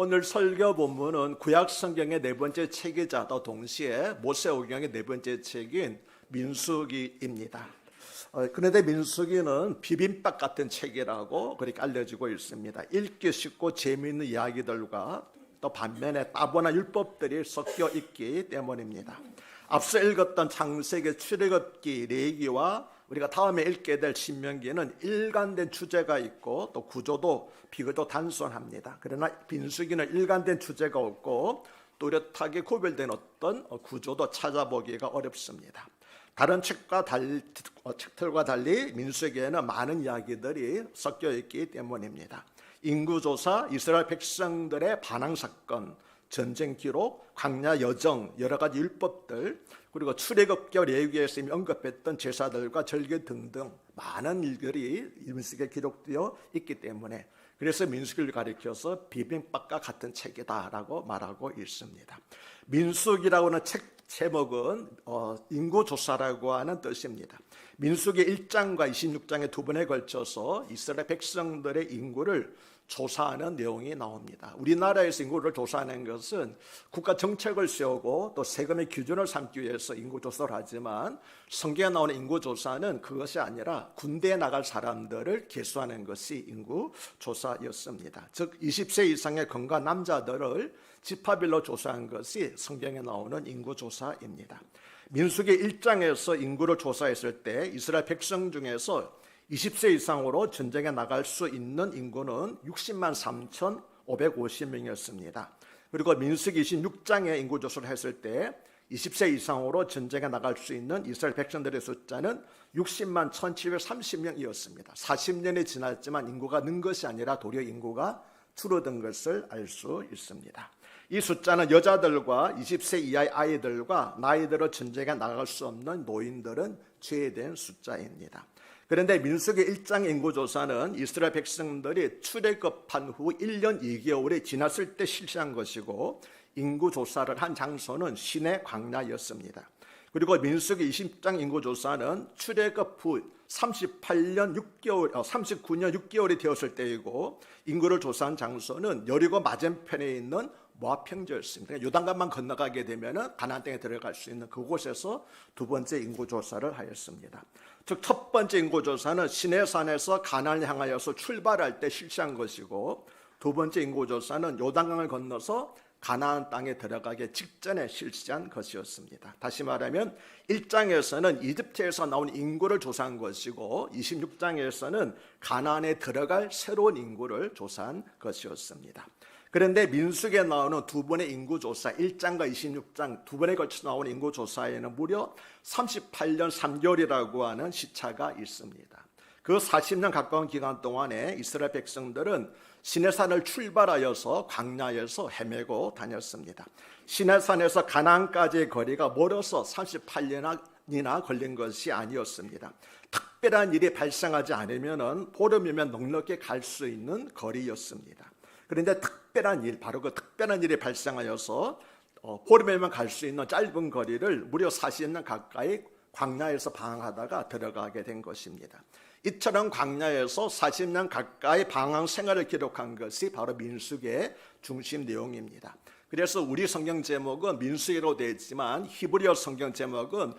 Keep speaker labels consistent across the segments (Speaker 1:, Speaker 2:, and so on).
Speaker 1: 오늘 설교 본문은 구약 성경의 네 번째 책이자 또 동시에 모세오경의 네 번째 책인 민수기입니다. 그런데 민수기는 비빔밥 같은 책이라고 그렇게 알려지고 있습니다. 읽기 쉽고 재미있는 이야기들과 또 반면에 따분한 율법들이 섞여 있기 때문입니다. 앞서 읽었던 창세기, 출애굽기, 레위기와 우리가 다음에 읽게 될 신명기는 일관된 주제가 있고 또 구조도 비교도 단순합니다. 그러나 민수기는 일관된 주제가 없고 뚜렷하게 구별된 어떤 구조도 찾아보기가 어렵습니다. 다른 책들과 달리 민수기에는 많은 이야기들이 섞여 있기 때문입니다. 인구조사, 이스라엘 백성들의 반항사건, 전쟁 기록, 광야 여정, 여러 가지 율법들, 그리고 출애굽기와 레위기에서 이미 언급했던 제사들과 절기 등등 많은 일들이 민수기에 기록되어 있기 때문에 그래서 민수기를 가리켜서 비빔밥과 같은 책이다라고 말하고 있습니다. 민수기라고 하는 책 제목은 인구조사라고 하는 뜻입니다. 민수기 1장과 26장의 두 번에 걸쳐서 이스라엘 백성들의 인구를 조사하는 내용이 나옵니다. 우리나라에서 인구를 조사하는 것은 국가 정책을 세우고 또 세금의 기준을 삼기 위해서 인구조사를 하지만 성경에 나오는 인구조사는 그것이 아니라 군대에 나갈 사람들을 계수하는 것이 인구조사였습니다. 즉 20세 이상의 건강한 남자들을 지파별로 조사한 것이 성경에 나오는 인구조사입니다. 민수기 1장에서 인구를 조사했을 때 이스라엘 백성 중에서 20세 이상으로 전쟁에 나갈 수 있는 인구는 60만 3,550명이었습니다. 그리고 민수기 26장에 인구조사를 했을 때 20세 이상으로 전쟁에 나갈 수 있는 이스라엘 백성들의 숫자는 60만 1,730명이었습니다. 40년이 지났지만 인구가 는 것이 아니라 도리어 인구가 줄어든 것을 알 수 있습니다. 이 숫자는 여자들과 20세 이하의 아이들과 나이 들어 전쟁에 나갈 수 없는 노인들은 제외된 숫자입니다. 그런데 민수기 1장 인구조사는 이스라엘 백성들이 출애굽한 후 1년 2개월이 지났을 때 실시한 것이고 인구조사를 한 장소는 시내 광야였습니다. 그리고 민수기 20장 인구조사는 출애굽 후 39년 6개월이 되었을 때이고 인구를 조사한 장소는 여리고 맞은편에 있는 모압 평지였습니다. 요단강만 건너가게 되면 가나안 땅에 들어갈 수 있는 그곳에서 두 번째 인구조사를 하였습니다. 즉 첫 번째 인구조사는 시내산에서 가나안을 향하여서 출발할 때 실시한 것이고 두 번째 인구조사는 요단강을 건너서 가나안 땅에 들어가기 직전에 실시한 것이었습니다. 다시 말하면 1장에서는 이집트에서 나온 인구를 조사한 것이고 26장에서는 가나안에 들어갈 새로운 인구를 조사한 것이었습니다. 그런데 민수기에 나오는 두 번의 인구조사 1장과 26장 두 번에 걸쳐 나오는 인구조사에는 무려 38년 3개월이라고 하는 시차가 있습니다. 그 40년 가까운 기간 동안에 이스라엘 백성들은 시내산을 출발하여서 광야에서 헤매고 다녔습니다. 시내산에서 가나안까지의 거리가 멀어서 38년이나 걸린 것이 아니었습니다. 특별한 일이 발생하지 않으면 보름이면 넉넉히 갈 수 있는 거리였습니다. 그런데 특별한 일, 바로 그 특별한 일이 발생하여서 보름에만 갈 수 있는 짧은 거리를 무려 40년 가까이 광야에서 방황하다가 들어가게 된 것입니다. 이처럼 광야에서 40년 가까이 방황 생활을 기록한 것이 바로 민수기의 중심 내용입니다. 그래서 우리 성경 제목은 민수기로 되어 있지만 히브리어 성경 제목은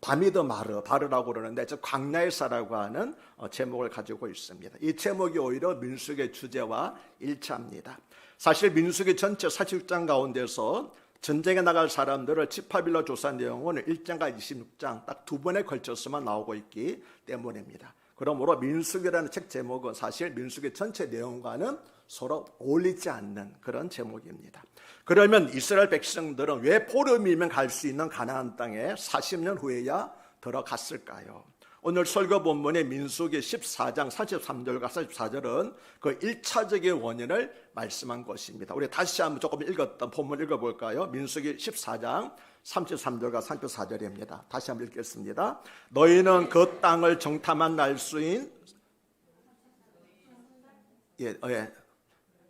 Speaker 1: 바미드 바르라고 그러는데 즉 광야에서라고 하는 제목을 가지고 있습니다. 이 제목이 오히려 민수기의 주제와 일치합니다. 사실 민수기 전체 46장 가운데서 전쟁에 나갈 사람들을 지파별로 조사한 내용은 1장과 26장 딱 두 번에 걸쳐서만 나오고 있기 때문입니다. 그러므로 민수기라는 책 제목은 사실 민수기 전체 내용과는 서로 어울리지 않는 그런 제목입니다. 그러면 이스라엘 백성들은 왜 보름이면 갈 수 있는 가나안 땅에 40년 후에야 들어갔을까요? 오늘 설교 본문의 민수기 14장 33절과 44절은 그 1차적인 원인을 말씀한 것입니다. 우리 다시 한번 조금 읽었던 본문 읽어볼까요? 민수기 14장 33절과 34절입니다. 다시 한번 읽겠습니다. 너희는 그 땅을 정탐한 날수인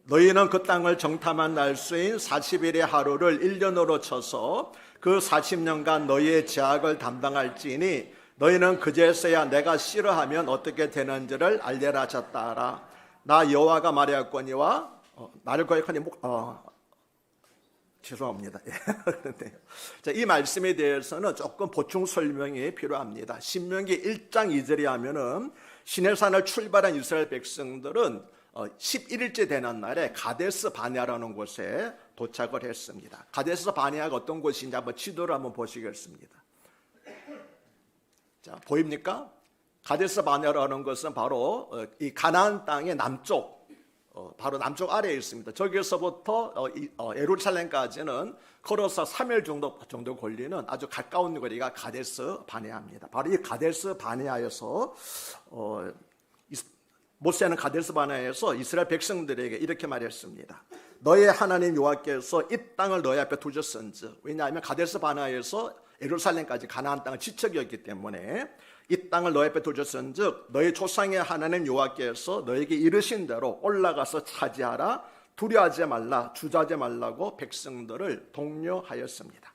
Speaker 1: 너희는 그 땅을 정탐한 날수인 40일의 하루를 1년으로 쳐서 그 40년간 너희의 제약을 담당할지니 너희는 그제서야 내가 싫어하면 어떻게 되는지를 알려라 하셨다. 나 여호와가 말하였거니와 나를 거역하니 죄송합니다. 그런데요. 자, 이 말씀에 대해서는 조금 보충 설명이 필요합니다. 신명기 1장 2절에 하면은 시내산을 출발한 이스라엘 백성들은 11일째 되는 날에 가데스 바네아라는 곳에 도착을 했습니다. 가데스 바네아가 어떤 곳인지 한번 지도를 한번 보시겠습니다. 자, 보입니까? 가데스 바네아라는 것은 바로 이 가나안 땅의 남쪽, 바로 남쪽 아래에 있습니다. 저기서부터 예루살렘까지는 걸어서 3일 정도 걸리는 아주 가까운 거리가 가데스 바네아입니다. 바로 이 가데스 바네아에서 모세는 가데스 바네아에서 이스라엘 백성들에게 이렇게 말했습니다. 너의 하나님 여호와께서 이 땅을 너희 앞에 두셨은즉, 왜냐하면 가데스 바네아에서 예루살렘까지 가나안 땅을 지척이었기 때문에 이 땅을 너희 앞에 두셨은즉 너희 조상의 하나님 여호와께서 너에게 이르신 대로 올라가서 차지하라, 두려워하지 말라, 주저하지 말라고 백성들을 독려하였습니다.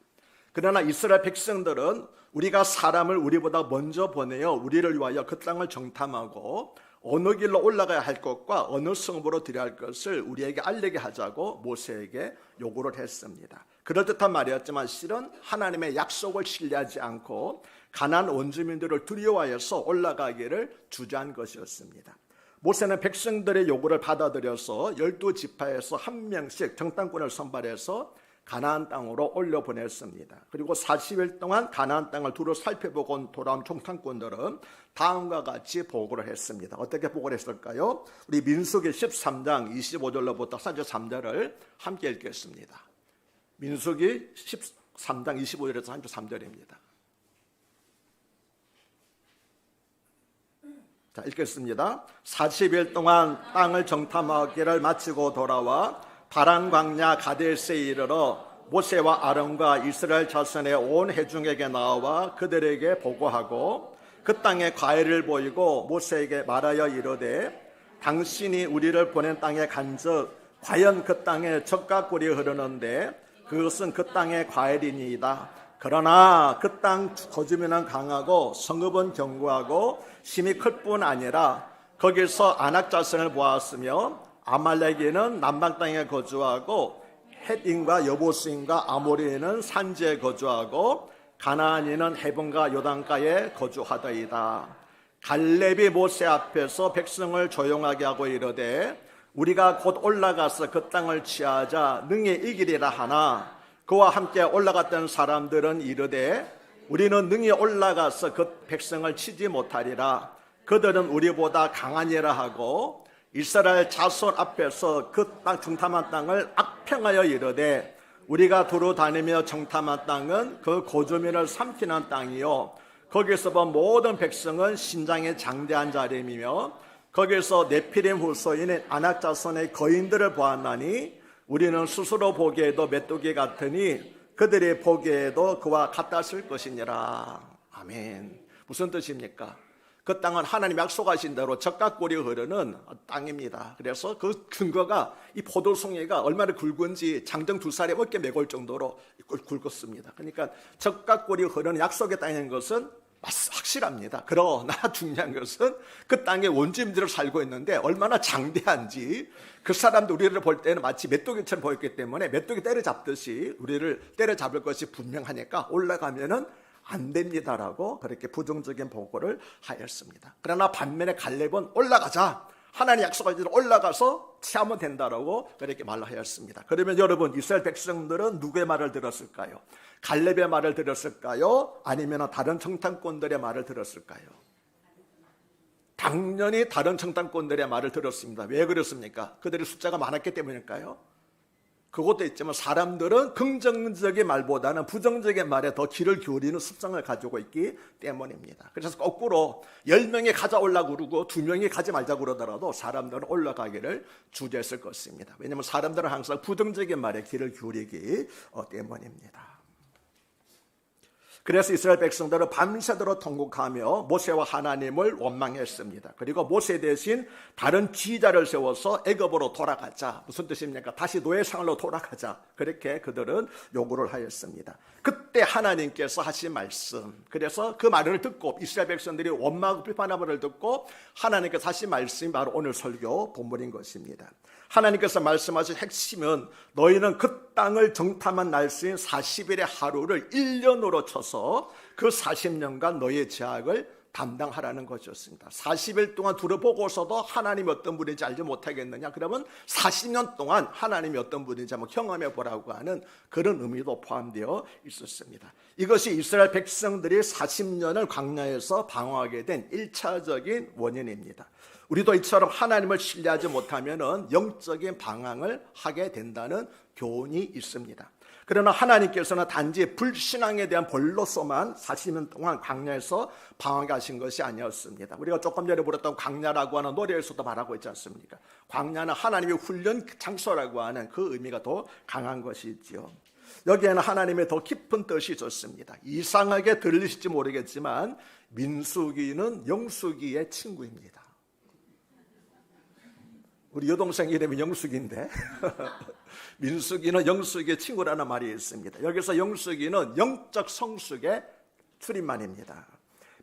Speaker 1: 그러나 이스라엘 백성들은 우리가 사람을 우리보다 먼저 보내어 우리를 위하여 그 땅을 정탐하고 어느 길로 올라가야 할 것과 어느 성읍으로 들여야 할 것을 우리에게 알리게 하자고 모세에게 요구를 했습니다. 그럴듯한 말이었지만 실은 하나님의 약속을 신뢰하지 않고 가나안 원주민들을 두려워해서 올라가기를 주저한 것이었습니다. 모세는 백성들의 요구를 받아들여서 12지파에서 한 명씩 정탐꾼을 선발해서 가나안 땅으로 올려보냈습니다. 그리고 40일 동안 가나안 땅을 두루 살펴보고 돌아온 정탐꾼들은 다음과 같이 보고를 했습니다. 어떻게 보고를 했을까요? 우리 민수기 13장 25절로부터 33절을 함께 읽겠습니다. 민수기 13장 25절에서 33절입니다. 자, 읽겠습니다. 40일 동안 땅을 정탐하기를 마치고 돌아와 바란 광야 가데스에 이르러 모세와 아론과 이스라엘 자손의 온 회중에게 나와 그들에게 보고하고 그 땅에 과일을 보이고 모세에게 말하여 이르되 당신이 우리를 보낸 땅에 간즉 과연 그 땅에 젖과 꿀이 흐르는데 그것은 그 땅의 과일이니이다. 그러나 그 땅 거주민은 강하고 성읍은 견고하고 심히 클 뿐 아니라 거기서 아낙 자손을 보았으며 아말렉인은 남방 땅에 거주하고 헷인과 여부스인과 아모리인은 산지에 거주하고 가나안인은 해변과 요단가에 거주하더이다. 갈렙이 모세 앞에서 백성을 조용하게 하고 이르되 우리가 곧 올라가서 그 땅을 취하자 능히 이기리라 하나 그와 함께 올라갔던 사람들은 이르되 우리는 능히 올라가서 그 백성을 치지 못하리라. 그들은 우리보다 강하니라 하고 이스라엘 자손 앞에서 그 땅 정탐한 땅을 악평하여 이르되 우리가 두루 다니며 정탐한 땅은 그 고주민을 삼키는 땅이요 거기서 본 모든 백성은 신장에 장대한 자림이며 거기서 네피림 후손인 아낙 자손의 거인들을 보았나니 우리는 스스로 보기에도 메뚜기 같으니 그들이 보기에도 그와 같았을 것이니라. 아멘. 무슨 뜻입니까? 그 땅은 하나님 약속하신 대로 젖과 꿀이 흐르는 땅입니다. 그래서 그 근거가 이 포도송이가 얼마나 굵은지 장정 2살에 어깨 메골 정도로 굵었습니다. 그러니까 젖과 꿀이 흐르는 약속의 땅인 것은 확실합니다. 그러나 중요한 것은 그 땅에 원주민들을 살고 있는데 얼마나 장대한지 그 사람도 우리를 볼 때는 마치 메뚜기처럼 보였기 때문에 메뚜기 때려잡듯이 우리를 때려잡을 것이 분명하니까 올라가면은 안 됩니다라고 그렇게 부정적인 보고를 하였습니다. 그러나 반면에 갈렙은 올라가자. 하나님 약속하신 대로 올라가서 취하면 된다라고 그렇게 말을 하였습니다. 그러면 여러분 이스라엘 백성들은 누구의 말을 들었을까요? 갈렙의 말을 들었을까요? 아니면 다른 정탐꾼들의 말을 들었을까요? 당연히 다른 정탐꾼들의 말을 들었습니다. 왜 그렇습니까? 그들의 숫자가 많았기 때문일까요? 그것도 있지만 사람들은 긍정적인 말보다는 부정적인 말에 더 귀를 기울이는 습성을 가지고 있기 때문입니다. 그래서 거꾸로 10명이 가자 올라고 그러고 2명이 가지 말자고 그러더라도 사람들은 올라가기를 주저했을 것입니다. 왜냐하면 사람들은 항상 부정적인 말에 귀를 기울이기 때문입니다. 그래서 이스라엘 백성들은 밤새도록 통곡하며 모세와 하나님을 원망했습니다. 그리고 모세 대신 다른 지휘자를 세워서 애굽으로 돌아가자. 무슨 뜻입니까? 다시 노예 생활로 돌아가자. 그렇게 그들은 요구를 하였습니다. 그때 하나님께서 하신 말씀, 그래서 그 말을 듣고 이스라엘 백성들이 원망하고 비판한 말을 듣고 하나님께서 하신 말씀이 바로 오늘 설교 본문인 것입니다. 하나님께서 말씀하신 핵심은 너희는 그 땅을 정탐한 날수인 40일의 하루를 1년으로 쳐서 그 40년간 너희의 죄악을 담당하라는 것이었습니다. 40일 동안 둘러보고서도 하나님이 어떤 분인지 알지 못하겠느냐? 그러면 40년 동안 하나님이 어떤 분인지 한번 경험해 보라고 하는 그런 의미도 포함되어 있었습니다. 이것이 이스라엘 백성들이 40년을 광야에서 방황하게 된 1차적인 원인입니다. 우리도 이처럼 하나님을 신뢰하지 못하면 영적인 방황을 하게 된다는 교훈이 있습니다. 그러나 하나님께서는 단지 불신앙에 대한 벌로서만 40년 동안 광야에서 방황하게 하신 것이 아니었습니다. 우리가 조금 전에 부르던 광야라고 하는 노래에서도 말하고 있지 않습니까? 광야는 하나님의 훈련 장소라고 하는 그 의미가 더 강한 것이지요. 여기에는 하나님의 더 깊은 뜻이 있었습니다. 이상하게 들리실지 모르겠지만 민수기는 영수기의 친구입니다. 우리 여동생 이름이 영숙인데 민수기는 영숙의 친구라는 말이 있습니다. 여기서 영숙이는 영적 성숙의 줄임말입니다.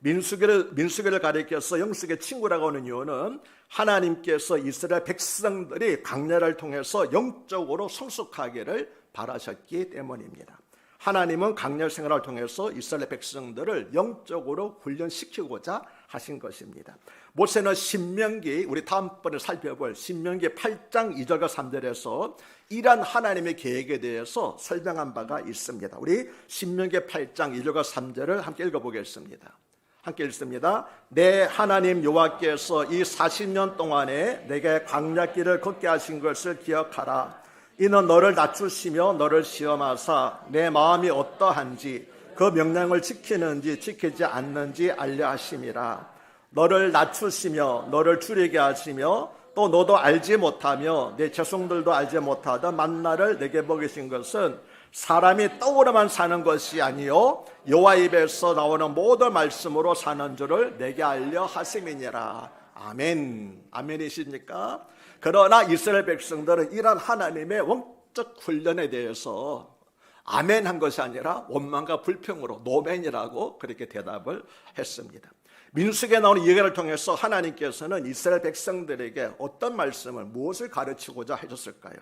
Speaker 1: 민수기를 가리켜서 영숙의 친구라고 하는 이유는 하나님께서 이스라엘 백성들이 광야를 통해서 영적으로 성숙하기를 바라셨기 때문입니다. 하나님은 광야 생활을 통해서 이스라엘 백성들을 영적으로 훈련시키고자 하신 것입니다. 모세는 신명기, 우리 다음번에 살펴볼 신명기 8장 2절과 3절에서 이러한 하나님의 계획에 대해서 설명한 바가 있습니다. 우리 신명기 8장 2절과 3절을 함께 읽어보겠습니다. 함께 읽습니다. 내 하나님 여호와께서 이 40년 동안에 내게 광야길을 걷게 하신 것을 기억하라. 이는 너를 낮추시며 너를 시험하사 내 마음이 어떠한지 그 명령을 지키는지 지키지 않는지 알려 하심이라. 너를 낮추시며 너를 줄이게 하시며 또 너도 알지 못하며 내 자손들도 알지 못하던 만나를 내게 먹이신 것은 사람이 떡으로만 사는 것이 아니요 여호와 입에서 나오는 모든 말씀으로 사는 줄을 내게 알려 하심이니라. 아멘. 아멘이십니까? 그러나 이스라엘 백성들은 이러한 하나님의 영적 훈련에 대해서 아멘한 것이 아니라 원망과 불평으로 노멘이라고 그렇게 대답을 했습니다. 민수기에 나오는 예언을 통해서 하나님께서는 이스라엘 백성들에게 어떤 말씀을 무엇을 가르치고자 하셨을까요?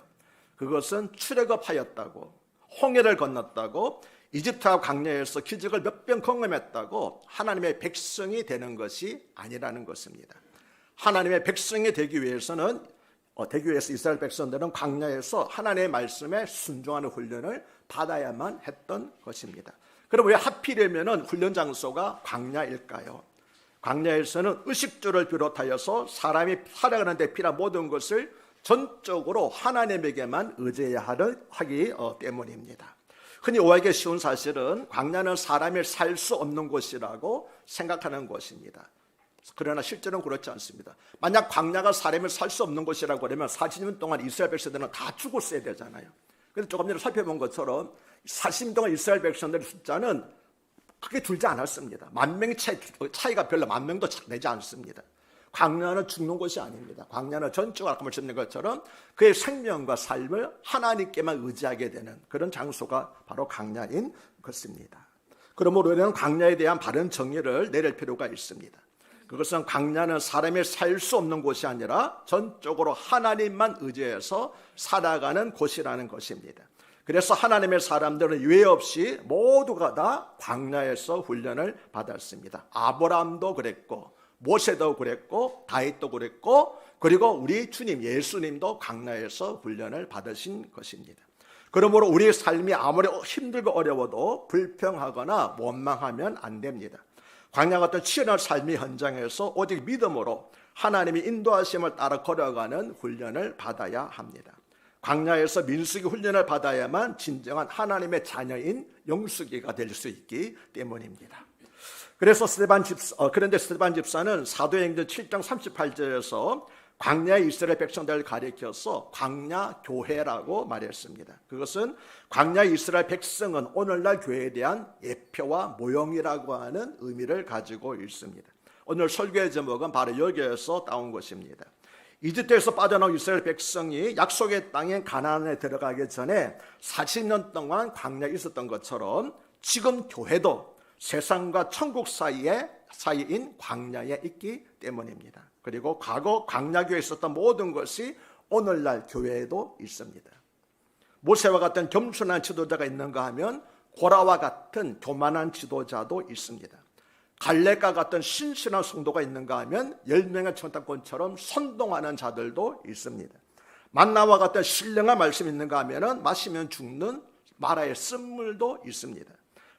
Speaker 1: 그것은 출애굽하였다고, 홍해를 건넜다고, 이집트와 광야에서 기적을 몇 번 경험했다고 하나님의 백성이 되는 것이 아니라는 것입니다. 하나님의 백성이 되기 위해서 이스라엘 백성들은 광야에서 하나님의 말씀에 순종하는 훈련을 받아야만 했던 것입니다. 그럼 왜 하필이면 훈련 장소가 광야일까요? 광야에서는 의식주를 비롯하여서 사람이 살아가는 데 필요한 모든 것을 전적으로 하나님에게만 의지해야 하기 때문입니다. 흔히 오해하기 쉬운 사실은 광야는 사람이 살 수 없는 곳이라고 생각하는 것입니다. 그러나 실제로는 그렇지 않습니다. 만약 광야가 사람이 살 수 없는 곳이라고 그러면 40년 동안 이스라엘 백성들은 다 죽었어야 되잖아요. 그래서 조금 전에 살펴본 것처럼 40년 동안 이스라엘 백성들의 숫자는 크게 줄지 않았습니다. 만 명의 차이가 별로 만 명도 내지 않습니다. 광야는 죽는 곳이 아닙니다. 광야는 전적으로 아까 말씀드린 것처럼 그의 생명과 삶을 하나님께만 의지하게 되는 그런 장소가 바로 광야인 것입니다. 그러므로 우리는 광야에 대한 바른 정의를 내릴 필요가 있습니다. 그것은 광야는 사람이 살 수 없는 곳이 아니라 전적으로 하나님만 의지해서 살아가는 곳이라는 것입니다. 그래서 하나님의 사람들은 유예 없이 모두가 다 광야에서 훈련을 받았습니다. 아브라함도 그랬고 모세도 그랬고 다윗도 그랬고 그리고 우리 주님 예수님도 광야에서 훈련을 받으신 것입니다. 그러므로 우리의 삶이 아무리 힘들고 어려워도 불평하거나 원망하면 안 됩니다. 광야 같은 치열한 삶의 현장에서 오직 믿음으로 하나님의 인도하심을 따라 걸어가는 훈련을 받아야 합니다. 광야에서 민수기 훈련을 받아야만 진정한 하나님의 자녀인 영수기가 될 수 있기 때문입니다. 그런데 스데반 집사는 사도행전 7장 38절에서 광야의 이스라엘 백성들을 가리켜서 광야 교회라고 말했습니다. 그것은 광야 이스라엘 백성은 오늘날 교회에 대한 예표와 모형이라고 하는 의미를 가지고 있습니다. 오늘 설교의 제목은 바로 여기에서 따온 것입니다. 이집트에서 빠져나온 이스라엘 백성이 약속의 땅인 가나안에 들어가기 전에 40년 동안 광야에 있었던 것처럼 지금 교회도 세상과 천국 사이인 광야에 있기 때문입니다. 그리고 과거 광야교회에 있었던 모든 것이 오늘날 교회에도 있습니다. 모세와 같은 겸손한 지도자가 있는가 하면 고라와 같은 교만한 지도자도 있습니다. 갈렙과 같은 신실한 성도가 있는가 하면 10명의 청탁권처럼 선동하는 자들도 있습니다. 만나와 같은 신령한 말씀이 있는가 하면 마시면 죽는 마라의 쓴물도 있습니다.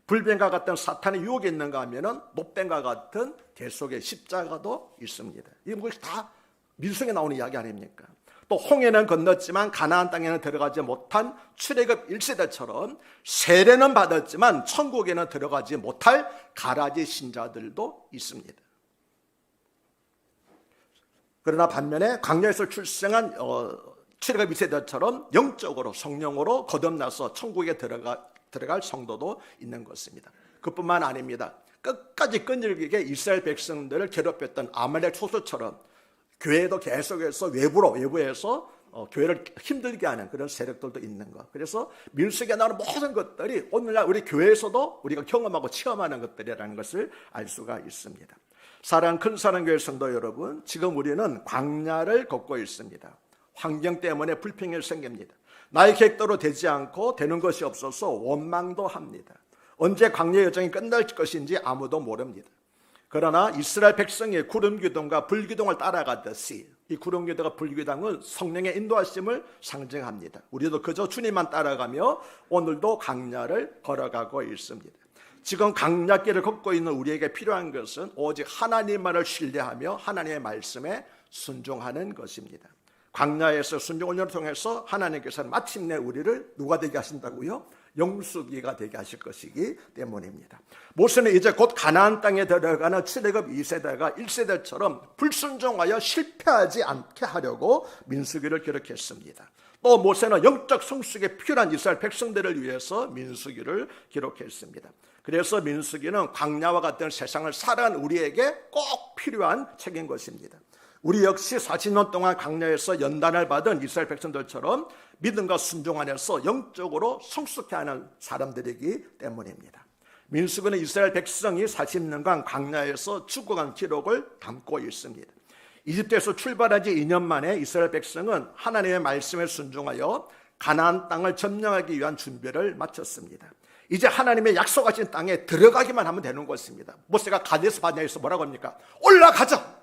Speaker 1: 불뱀과 같은 사탄의 유혹이 있는가 하면 못뱀과 같은 계속의 십자가도 있습니다. 이런 것이 다 민수기에 나오는 이야기 아닙니까? 또 홍해는 건넜지만 가나안 땅에는 들어가지 못한 출애굽 1세대처럼 세례는 받았지만 천국에는 들어가지 못할 가라지 신자들도 있습니다. 그러나 반면에 광야에서 출생한 출애굽 2세대처럼 영적으로 성령으로 거듭나서 천국에 들어갈 성도도 있는 것입니다. 그뿐만 아닙니다. 끝까지 끈질기게 이스라엘 백성들을 괴롭혔던 아말렉 소수처럼 교회도 계속해서 외부에서 교회를 힘들게 하는 그런 세력들도 있는 것. 그래서 민수기에 나오는 모든 것들이 오늘날 우리 교회에서도 우리가 경험하고 체험하는 것들이라는 것을 알 수가 있습니다. 사랑하는 큰 사랑교회 성도 여러분, 지금 우리는 광야를 걷고 있습니다. 환경 때문에 불평이 생깁니다. 나의 계획대로 되지 않고 되는 것이 없어서 원망도 합니다. 언제 광야 여정이 끝날 것인지 아무도 모릅니다. 그러나 이스라엘 백성이 구름기둥과 불기둥을 따라가듯이 이 구름기둥과 불기둥은 성령의 인도하심을 상징합니다. 우리도 그저 주님만 따라가며 오늘도 광야를 걸어가고 있습니다. 지금 광야길을 걷고 있는 우리에게 필요한 것은 오직 하나님만을 신뢰하며 하나님의 말씀에 순종하는 것입니다. 광야에서 순종을 통해서 하나님께서는 마침내 우리를 누가 되게 하신다고요? 영수기가 되게 하실 것이기 때문입니다. 모세는 이제 곧 가나안 땅에 들어가는 출애굽 2세대가 1세대처럼 불순종하여 실패하지 않게 하려고 민수기를 기록했습니다. 또 모세는 영적 성숙에 필요한 이스라엘 백성들을 위해서 민수기를 기록했습니다. 그래서 민수기는 광야와 같은 세상을 살아간 우리에게 꼭 필요한 책인 것입니다. 우리 역시 40년 동안 광야에서 연단을 받은 이스라엘 백성들처럼 믿음과 순종 안에서 영적으로 성숙해하는 사람들이기 때문입니다. 민수기는 이스라엘 백성이 40년간 광야에서 죽어간 기록을 담고 있습니다. 이집트에서 출발한 지 2년 만에 이스라엘 백성은 하나님의 말씀에 순종하여 가나안 땅을 점령하기 위한 준비를 마쳤습니다. 이제 하나님의 약속하신 땅에 들어가기만 하면 되는 것입니다. 모세가 가데스 바네아에서 뭐라고 합니까? 올라가자!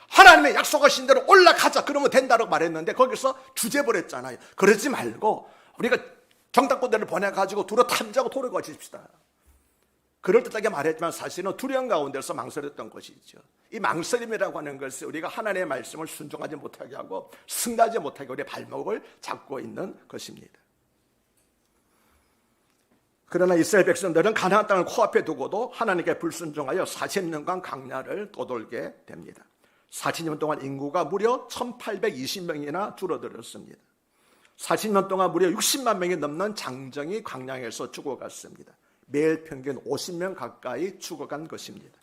Speaker 1: 하나님의 약속하신 대로 올라가자 그러면 된다고 말했는데 거기서 주제버렸잖아요. 그러지 말고 우리가 정탐꾼들을 보내가지고 두루 탐지하고 돌아가십시다. 그럴듯하게 말했지만 사실은 두려움 가운데서 망설였던 것이죠. 이 망설임이라고 하는 것은 우리가 하나님의 말씀을 순종하지 못하게 하고 승리하지 못하게 우리의 발목을 잡고 있는 것입니다. 그러나 이스라엘 백성들은 가나안 땅을 코앞에 두고도 하나님께 불순종하여 40년간 광야를 떠돌게 됩니다. 40년 동안 인구가 무려 1820명이나 줄어들었습니다. 40년 동안 무려 60만 명이 넘는 장정이 광야에서 죽어갔습니다. 매일 평균 50명 가까이 죽어간 것입니다.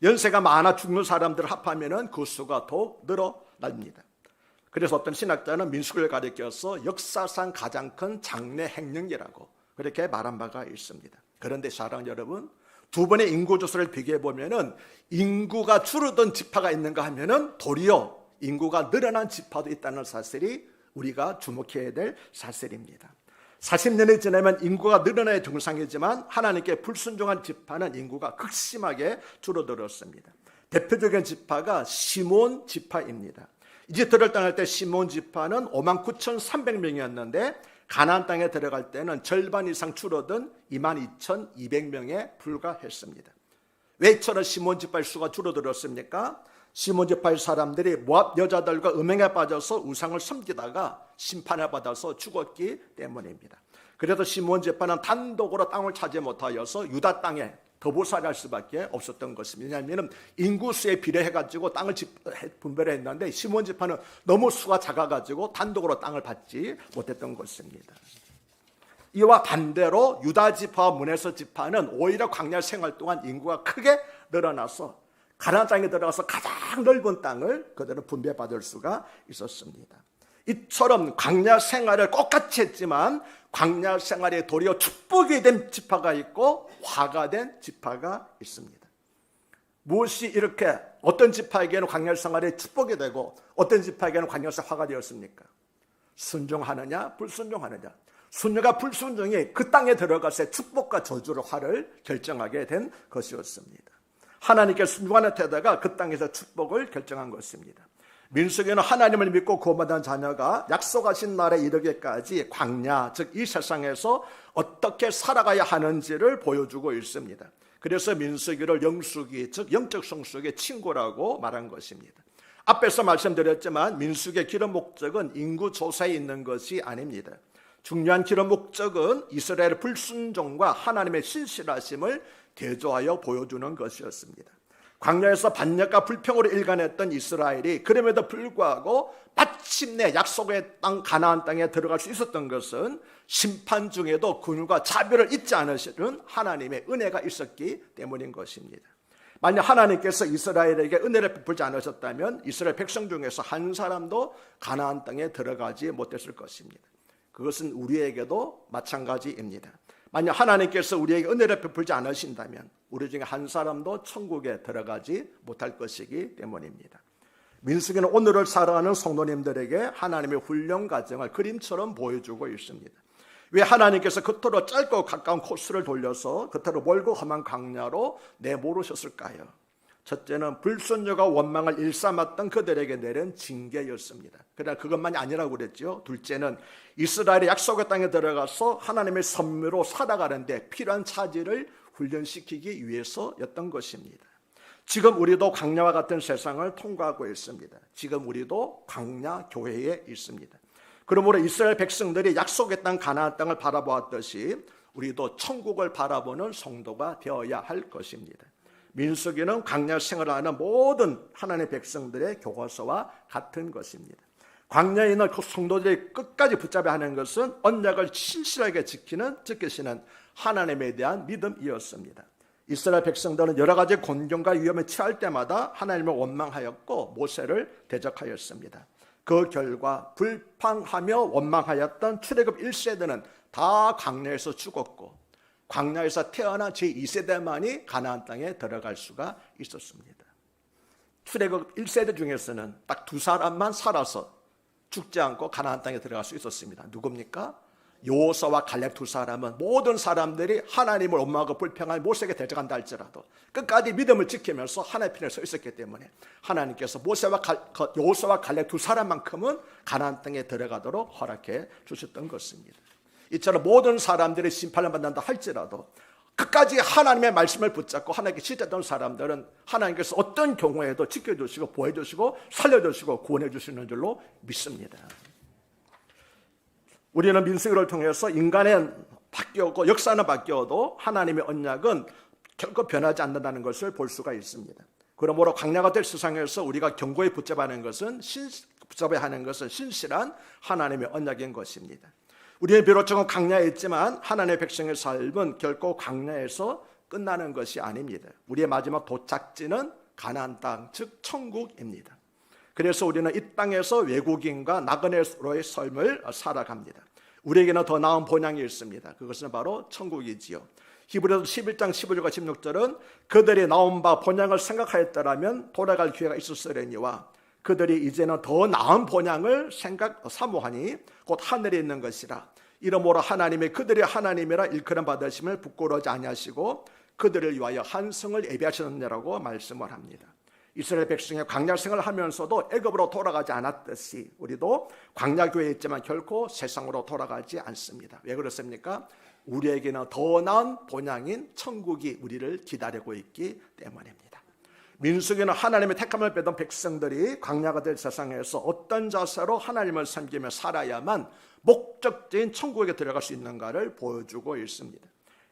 Speaker 1: 연세가 많아 죽는 사람들을 합하면 그 수가 더욱 늘어납니다. 그래서 어떤 신학자는 민수기를 가리켜서 역사상 가장 큰 장래 행령이라고 그렇게 말한 바가 있습니다. 그런데 사랑하는 여러분, 두 번의 인구조사를 비교해보면 인구가 줄어든 지파가 있는가 하면 도리어 인구가 늘어난 지파도 있다는 사실이 우리가 주목해야 될 사실입니다. 40년이 지나면 인구가 늘어나야 정상이지만 하나님께 불순종한 지파는 인구가 극심하게 줄어들었습니다. 대표적인 지파가 시몬 지파입니다. 이집트를 떠날 때 시몬 지파는 59,300명이었는데 가나안 땅에 들어갈 때는 절반 이상 줄어든 22,200명에 불과했습니다. 왜 이처럼 시몬 지파의 수가 줄어들었습니까? 시몬 지파의 사람들이 모압 여자들과 음행에 빠져서 우상을 섬기다가 심판을 받아서 죽었기 때문입니다. 그래서 시몬 지파는 단독으로 땅을 차지 못하여서 유다 땅에 거부살이할 수밖에 없었던 것입니다. 왜냐하면 인구수에 비례해가지고 땅을 분배를 했는데 시몬 지파는 너무 수가 작아가지고 단독으로 땅을 받지 못했던 것입니다. 이와 반대로 유다 지파와 문에서 지파는 오히려 광야 생활 동안 인구가 크게 늘어나서 가나안 땅에 들어가서 가장 넓은 땅을 그들은 분배받을 수가 있었습니다. 이처럼 광야 생활을 똑같이 했지만 광야 생활이 도리어 축복이 된 지파가 있고 화가 된 지파가 있습니다. 무엇이 이렇게 어떤 지파에게는 광야 생활이 축복이 되고 어떤 지파에게는 광야 생활이 화가 되었습니까? 순종하느냐 불순종하느냐. 순종과 불순종이 그 땅에 들어가서 축복과 저주를 화를 결정하게 된 것이었습니다. 하나님께 순종하는 태도가 그 땅에서 축복을 결정한 것입니다. 민수기는 하나님을 믿고 구원받은 자녀가 약속하신 날에 이르기까지 광야, 즉 이 세상에서 어떻게 살아가야 하는지를 보여주고 있습니다. 그래서 민수기를 영수기, 즉 영적 성숙의 친구라고 말한 것입니다. 앞에서 말씀드렸지만 민수기의 기록 목적은 인구 조사에 있는 것이 아닙니다. 중요한 기록 목적은 이스라엘의 불순종과 하나님의 신실하심을 대조하여 보여주는 것이었습니다. 광야에서 반역과 불평으로 일관했던 이스라엘이 그럼에도 불구하고 마침내 약속의 땅 가나안 땅에 들어갈 수 있었던 것은 심판 중에도 긍휼과 자비를 잊지 않으시는 하나님의 은혜가 있었기 때문인 것입니다. 만약 하나님께서 이스라엘에게 은혜를 베풀지 않으셨다면 이스라엘 백성 중에서 한 사람도 가나안 땅에 들어가지 못했을 것입니다. 그것은 우리에게도 마찬가지입니다. 만약 하나님께서 우리에게 은혜를 베풀지 않으신다면 우리 중에 한 사람도 천국에 들어가지 못할 것이기 때문입니다. 민수기는 오늘을 살아가는 성도님들에게 하나님의 훈련 과정을 그림처럼 보여주고 있습니다. 왜 하나님께서 그토록 짧고 가까운 코스를 돌려서 그토록 멀고 험한 광야로 내모르셨을까요? 첫째는 불순종과 원망을 일삼았던 그들에게 내린 징계였습니다. 그러나 그것만이 아니라고 그랬죠. 둘째는 이스라엘의 약속의 땅에 들어가서 하나님의 선미로 살아가는데 필요한 차질을 훈련시키기 위해서였던 것입니다. 지금 우리도 광야와 같은 세상을 통과하고 있습니다. 지금 우리도 광야 교회에 있습니다. 그러므로 이스라엘 백성들이 약속의 땅 가나안 땅을 바라보았듯이 우리도 천국을 바라보는 성도가 되어야 할 것입니다. 민수기는 광야 생활을 하는 모든 하나님의 백성들의 교과서와 같은 것입니다. 광야에 있는 그 성도들이 끝까지 붙잡아야 하는 것은 언약을 신실하게 지키시는 하나님에 대한 믿음이었습니다. 이스라엘 백성들은 여러 가지 곤경과 위험에 처할 때마다 하나님을 원망하였고 모세를 대적하였습니다. 그 결과 불평하며 원망하였던 출애굽 1세대는 다 광야에서 죽었고 광야에서 태어난 제2세대만이 가나안 땅에 들어갈 수가 있었습니다. 출애굽 1세대 중에서는 딱 두 사람만 살아서 죽지 않고 가나안 땅에 들어갈 수 있었습니다. 누굽니까? 여호수아와 갈렙 두 사람은 모든 사람들이 하나님을 원망하고 불평할 모세에게 대적한다 할지라도 끝까지 믿음을 지키면서 하나님의 편에 서 있었기 때문에 하나님께서 여호수아와 갈렙 두 사람만큼은 가나안 땅에 들어가도록 허락해 주셨던 것입니다. 이처럼 모든 사람들이 심판을 받는다 할지라도 끝까지 하나님의 말씀을 붙잡고 하나님께 지켰던 사람들은 하나님께서 어떤 경우에도 지켜주시고 보호해주시고 살려주시고 구원해주시는 줄로 믿습니다. 우리는 민수기를 통해서 인간은 바뀌었고 역사는 바뀌어도 하나님의 언약은 결코 변하지 않는다는 것을 볼 수가 있습니다. 그러므로 광야가 될 세상에서 우리가 견고히 붙잡아야 하는 것은 신실한 하나님의 언약인 것입니다. 우리의 비로소는 광야에 있지만 하나님의 백성의 삶은 결코 광야에서 끝나는 것이 아닙니다. 우리의 마지막 도착지는 가나안 땅, 즉 천국입니다. 그래서 우리는 이 땅에서 외국인과 나그네로의 삶을 살아갑니다. 우리에게는 더 나은 본향이 있습니다. 그것은 바로 천국이지요. 히브리서 11장 15절과 16절은 그들이 나온 바 본향을 생각하였더라면 돌아갈 기회가 있었으려니와 그들이 이제는 더 나은 본향을 사모하니 곧 하늘에 있는 것이라. 이러므로 하나님이 그들의 하나님이라 일컬음 받으심을 부끄러워하지 아니하시고 그들을 위하여 한 성을 예비하셨느냐라고 말씀을 합니다. 이스라엘 백성의 광야 생활을 하면서도 애굽으로 돌아가지 않았듯이 우리도 광야 교회에 있지만 결코 세상으로 돌아가지 않습니다. 왜 그렇습니까? 우리에게는 더 나은 본향인 천국이 우리를 기다리고 있기 때문입니다. 민수기는 하나님의 택함을 받은 백성들이 광야가 될 세상에서 어떤 자세로 하나님을 섬기며 살아야만 목적지인 천국에 들어갈 수 있는가를 보여주고 있습니다.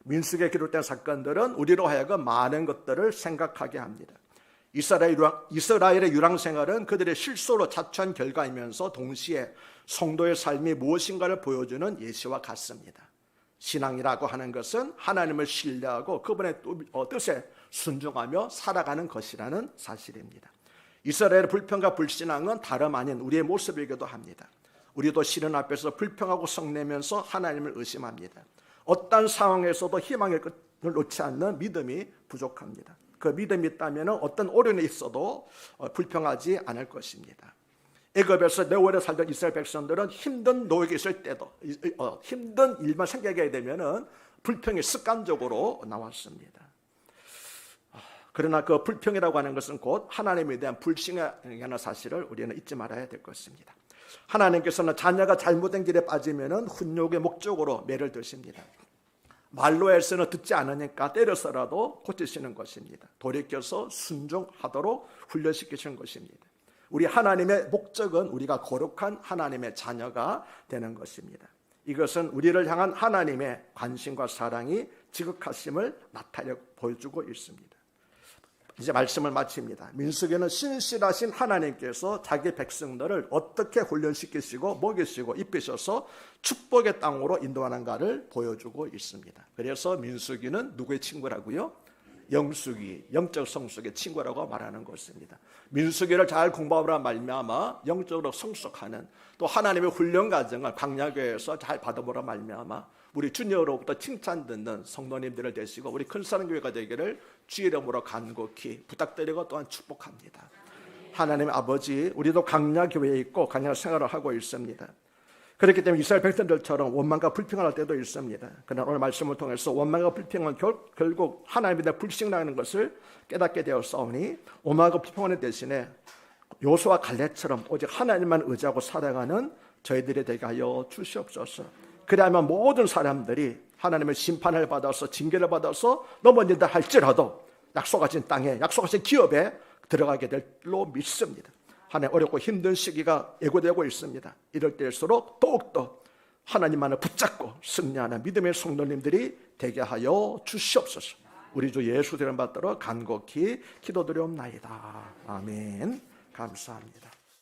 Speaker 1: 민수기에 기록된 사건들은 우리로 하여금 많은 것들을 생각하게 합니다. 이스라엘의 유랑생활은 그들의 실수로 자초한 결과이면서 동시에 성도의 삶이 무엇인가를 보여주는 예시와 같습니다. 신앙이라고 하는 것은 하나님을 신뢰하고 그분의 뜻에 순종하며 살아가는 것이라는 사실입니다. 이스라엘의 불평과 불신앙은 다름 아닌 우리의 모습이기도 합니다. 우리도 시련 앞에서 불평하고 성내면서 하나님을 의심합니다. 어떤 상황에서도 희망의 끝을 놓지 않는 믿음이 부족합니다. 그 믿음이 있다면 어떤 어려움이 있어도 불평하지 않을 것입니다. 애굽에서 내오래 살던 이스라엘 백성들은 힘든 노역에 있을 때도 힘든 일만 생각하게 되면 불평이 습관적으로 나왔습니다. 그러나 그 불평이라고 하는 것은 곧 하나님에 대한 불신이라는 사실을 우리는 잊지 말아야 될 것입니다. 하나님께서는 자녀가 잘못된 길에 빠지면 훈육의 목적으로 매를 드십니다. 말로 해서는 듣지 않으니까 때려서라도 고치시는 것입니다. 돌이켜서 순종하도록 훈련시키시는 것입니다. 우리 하나님의 목적은 우리가 거룩한 하나님의 자녀가 되는 것입니다. 이것은 우리를 향한 하나님의 관심과 사랑이 지극하심을 나타내 보여주고 있습니다. 이제 말씀을 마칩니다. 민수기는 신실하신 하나님께서 자기 백성들을 어떻게 훈련시키시고 먹이시고 입히셔서 축복의 땅으로 인도하는가를 보여주고 있습니다. 그래서 민수기는 누구의 친구라고요? 영수기, 영적 성숙의 친구라고 말하는 것입니다. 민수기를 잘 공부하라 말미암아 영적으로 성숙하는, 또 하나님의 훈련 과정을 광야교회에서 잘 받아보라 말미암아 우리 주님으로부터 칭찬 듣는 성도님들을 되시고 우리 큰사랑교회가 되기를 주의 이름으로 간곡히 부탁드리고 또한 축복합니다. 하나님의 아버지, 우리도 광야교회에 있고 광야 생활을 하고 있습니다. 그렇기 때문에 이스라엘 백성들처럼 원망과 불평을 할 때도 있습니다. 그러나 오늘 말씀을 통해서 원망과 불평은 결국 하나님에 대한 불신이라는 것을 깨닫게 되었사오니 원망과 불평하는 대신에 요수와 갈렙처럼 오직 하나님만 의지하고 살아가는 저희들이 되게 하여 주시옵소서. 그래야만 모든 사람들이 하나님의 심판을 받아서 징계를 받아서 넘어진다 할지라도 약속하신 땅에, 약속하신 기업에 들어가게 될로 믿습니다. 하나님, 어렵고 힘든 시기가 예고되고 있습니다. 이럴 때일수록 더욱더 하나님만을 붙잡고 승리하는 믿음의 성도님들이 되게 하여 주시옵소서. 우리 주 예수 이름 받들어 간곡히 기도드리옵나이다. 아멘. 감사합니다.